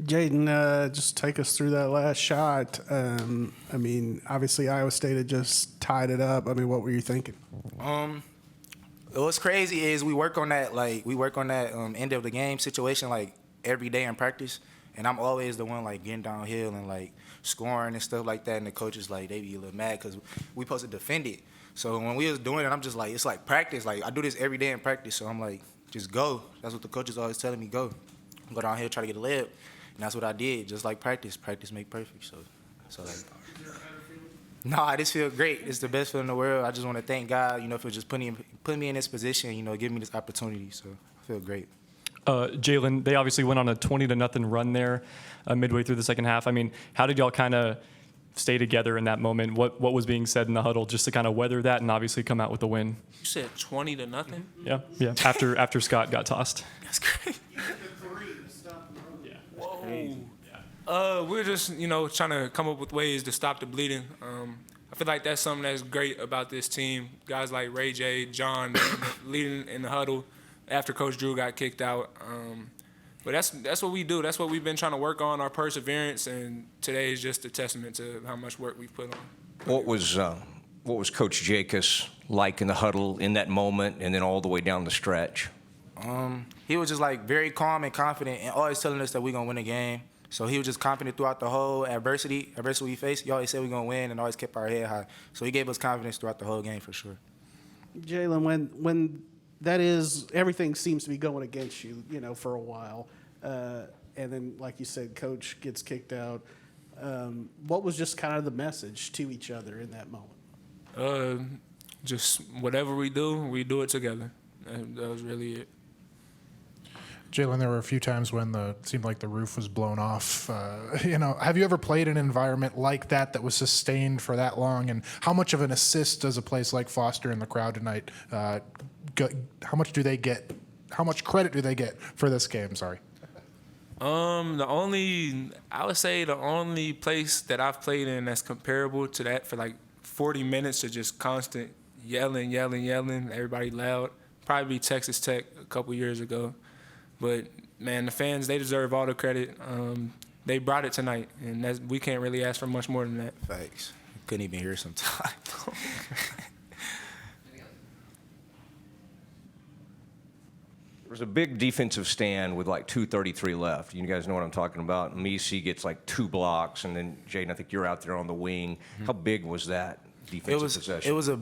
Jaden, just take us through that last shot. Obviously Iowa State had just tied it up. What were you thinking? What's crazy is we work on that end of the game situation like every day in practice, and I'm always the one like getting downhill and like scoring and stuff like that, and the coaches like they be a little mad because we supposed to defend it. So when we was doing it, I'm just like, it's like practice. Like I do this every day in practice, so I'm like, just go. That's what the coaches always telling me, go down here, try to get a layup, and that's what I did. Just like practice make perfect. So like. No, I just feel great. It's the best feeling in the world. I just want to thank God, for just putting me in this position, giving me this opportunity. So I feel great. Jalen, they obviously went on a 20-0 run there midway through the second half. How did y'all kind of stay together in that moment? What was being said in the huddle just to kind of weather that and obviously come out with a win? You said 20-0? Yeah. After Scott got tossed. That's great. Whoa. We're just, trying to come up with ways to stop the bleeding. I feel like that's something that's great about this team. Guys like Ray J, John, leading in the huddle after Coach Drew got kicked out. But that's what we do. That's what we've been trying to work on, our perseverance, and today is just a testament to how much work we've put on. What was Coach Jacobs like in the huddle in that moment and then all the way down the stretch? He was just like very calm and confident and always telling us that we're going to win the game. So he was just confident throughout the whole adversity we faced. He always said we're going to win and always kept our head high. So he gave us confidence throughout the whole game for sure. Jalen, when that is, everything seems to be going against you, for a while. And then, like you said, Coach gets kicked out. What was just kind of the message to each other in that moment? Just whatever we do it together. That was really it. Jalen, there were a few times when it seemed like the roof was blown off. Have you ever played in an environment like that was sustained for that long? And how much of an assist does a place like Foster and the crowd tonight? How much credit do they get for this game? Sorry. I would say the only place that I've played in that's comparable to that for like 40 minutes of just constant yelling, everybody loud, probably be Texas Tech a couple years ago. But, man, the fans, they deserve all the credit. They brought it tonight, and we can't really ask for much more than that. Thanks. Couldn't even hear sometimes. There was a big defensive stand with like 2:33 left. You guys know what I'm talking about. Misi gets like 2 blocks, and then Jaden, I think you're out there on the wing. Mm-hmm. How big was that defensive possession? It was a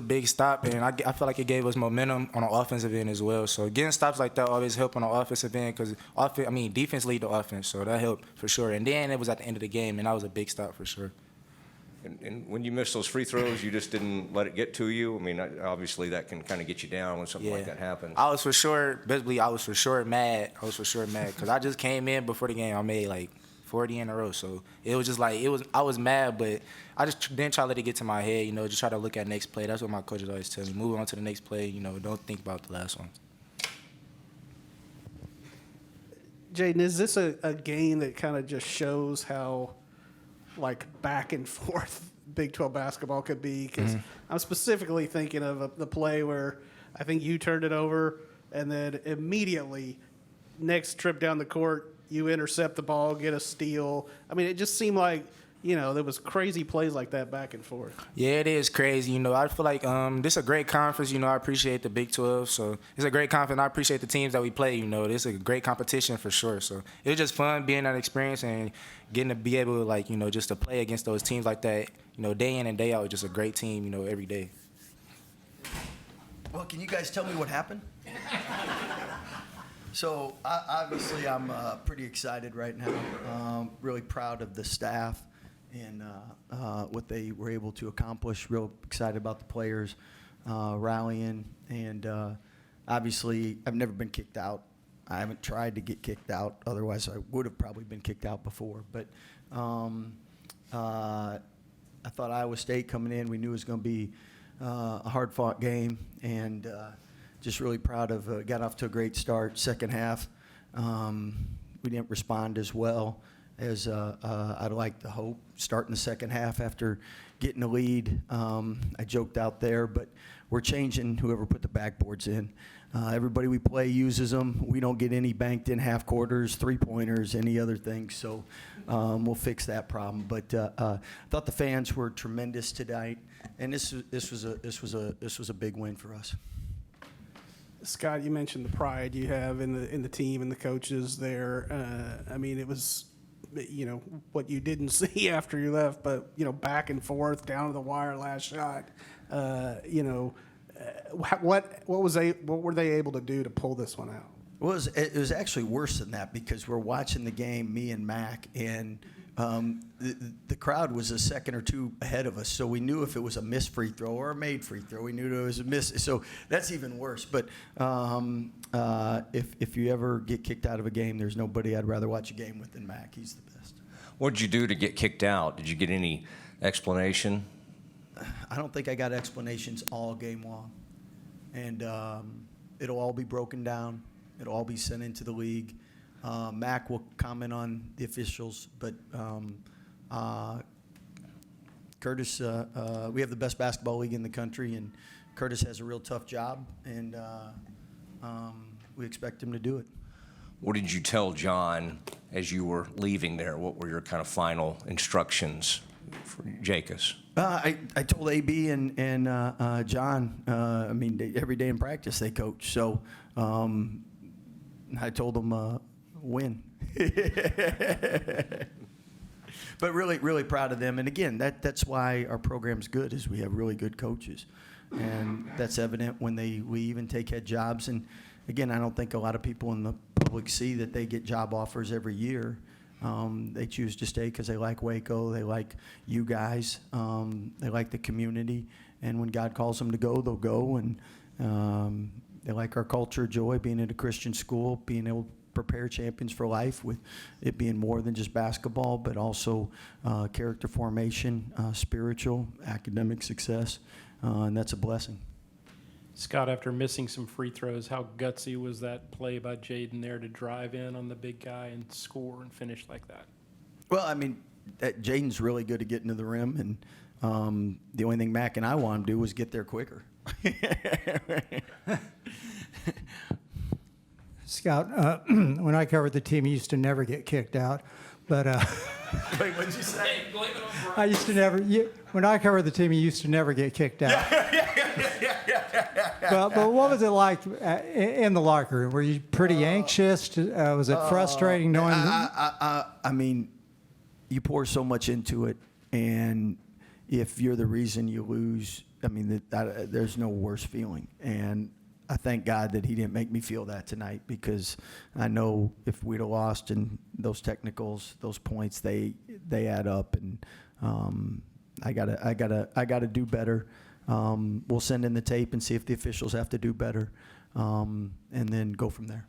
big stop, and I feel like it gave us momentum on the offensive end as well. So getting stops like that always help on the offensive end because defense lead the offense, so that helped for sure. And then it was at the end of the game, and that was a big stop for sure. And when you miss those free throws, you just didn't let it get to you? Obviously that can kind of get you down when something like that happens. I was for sure mad because I just came in before the game. I made like 40 in a row. So it was just like, I was mad, but I just didn't try to let it get to my head, just try to look at next play. That's what my coaches always tell me. Move on to the next play, don't think about the last one. Jaden, is this a game that kind of just shows how back and forth Big 12 basketball could be? Because I'm specifically thinking of the play where I think you turned it over, and then immediately next trip down the court, you intercept the ball, get a steal. It just seemed like, there was crazy plays like that back and forth. Yeah, it is crazy. I feel like this is a great conference. I appreciate the Big 12. So it's a great conference. I appreciate the teams that we play. This is a great competition for sure. So it was just fun being that experience and getting to be able to, just to play against those teams like that, day in and day out. Just a great team, every day. Well, can you guys tell me what happened? So obviously I'm pretty excited right now. Really proud of the staff and what they were able to accomplish. Real excited about the players rallying. And obviously I've never been kicked out. I haven't tried to get kicked out. Otherwise I would have probably been kicked out before. But I thought Iowa State coming in, we knew it was going to be a hard-fought game. And just really proud of got off to a great start. Second half, we didn't respond as well. as I'd like to hope. Starting the second half after getting a lead, I joked out there, but we're changing whoever put the backboards in. Everybody we play uses them. We don't get any banked in half quarters, 3-pointers, any other things. So we'll fix that problem. But I thought the fans were tremendous tonight, and this was a big win for us. Scott, you mentioned the pride you have in the team and the coaches there. I mean, it was, what you didn't see after you left, but back and forth down to the wire, last shot. What were they able to do to pull this one out? It was actually worse than that, because we're watching the game, me and Mac, and the crowd was a second or two ahead of us, so we knew if it was a missed free throw or a made free throw, we knew it was a miss. So that's even worse. But if you ever get kicked out of a game, there's nobody I'd rather watch a game with than Mac. He's the best. What did you do to get kicked out? Did you get any explanation? I don't think I got explanations all game long. And it'll all be broken down. It'll all be sent into the league. Mac will comment on the officials, but Curtis, we have the best basketball league in the country, and Curtis has a real tough job, and we expect him to do it. What did you tell John as you were leaving there? What were your kind of final instructions for Jacobs? I told AB and John, every day in practice they coach. So I told them win. But really, really proud of them. And again, that's why our program's good, is we have really good coaches. And that's evident when they leave and take head jobs. And again, I don't think a lot of people in the public see that they get job offers every year. They choose to stay because they like Waco, they like you guys, they like the community, and when God calls them to go, they'll go, and they like our culture, joy, being at a Christian school, being able to prepare champions for life, with it being more than just basketball, but also character formation, spiritual, academic success, and that's a blessing. Scott, after missing some free throws, how gutsy was that play by Jaden there to drive in on the big guy and score and finish like that? Well, Jaden's really good at getting to the rim, and the only thing Mac and I want him to do was get there quicker. Scott, when I covered the team, he used to never get kicked out. But Wait, what'd you say? I used to never. When I covered the team, he used to never get kicked out. But what was it like in the locker room? Were you pretty anxious? Was it frustrating knowing? You pour so much into it, and if you're the reason you lose, there's no worse feeling. And I thank God that he didn't make me feel that tonight, because I know if we'd have lost in those technicals, those points, they add up, and I gotta do better. We'll send in the tape and see if the officials have to do better, and then go from there.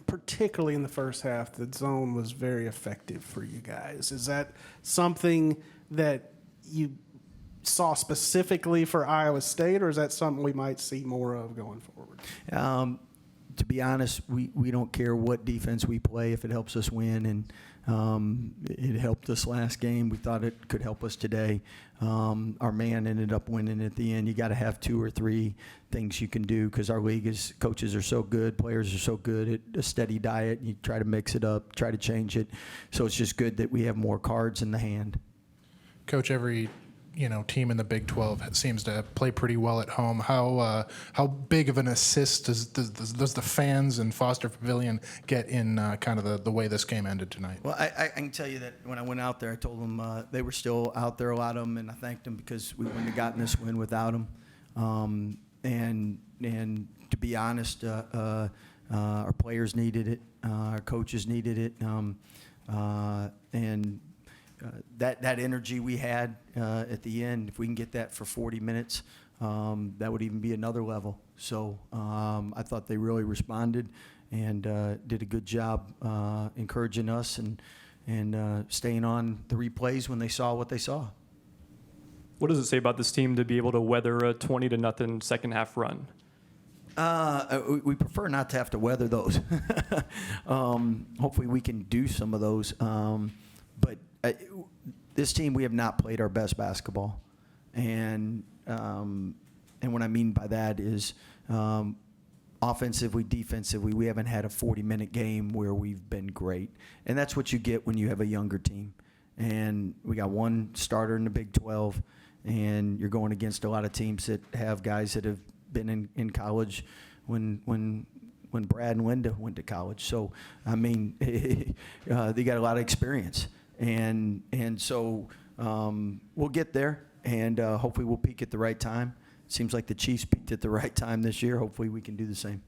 Particularly in the first half, the zone was very effective for you guys. Is that something that you saw specifically for Iowa State, or is that something we might see more of going forward? To be honest, we don't care what defense we play if it helps us win, and it helped us last game. We thought it could help us today. Our man ended up winning at the end. You got to have 2 or 3 things you can do, because our league coaches are so good, players are so good at a steady diet. You try to mix it up, try to change it. So it's just good that we have more cards in the hand. Coach, every team in the Big 12 seems to play pretty well at home. How big of an assist does the fans in Foster Pavilion get in kind of the way this game ended tonight? Well, I can tell you that when I went out there, I told them they were still out there, a lot of them, and I thanked them, because we wouldn't have gotten this win without them. And to be honest, our players needed it, our coaches needed it, and that energy we had at the end, if we can get that for 40 minutes, that would even be another level. So I thought they really responded and did a good job encouraging us and staying on the replays when they saw what they saw. What does it say about this team to be able to weather a 20-0 second half run? We prefer not to have to weather those. Hopefully we can do some of those. But this team, we have not played our best basketball. And what I mean by that is offensively, defensively, we haven't had a 40-minute game where we've been great. And that's what you get when you have a younger team. And we got one starter in the Big 12, and you're going against a lot of teams that have guys that have been in college when Brad and Linda went to college. So, I mean, they got a lot of experience. And so we'll get there, and hopefully we'll peak at the right time. Seems like the Chiefs peaked at the right time this year. Hopefully we can do the same.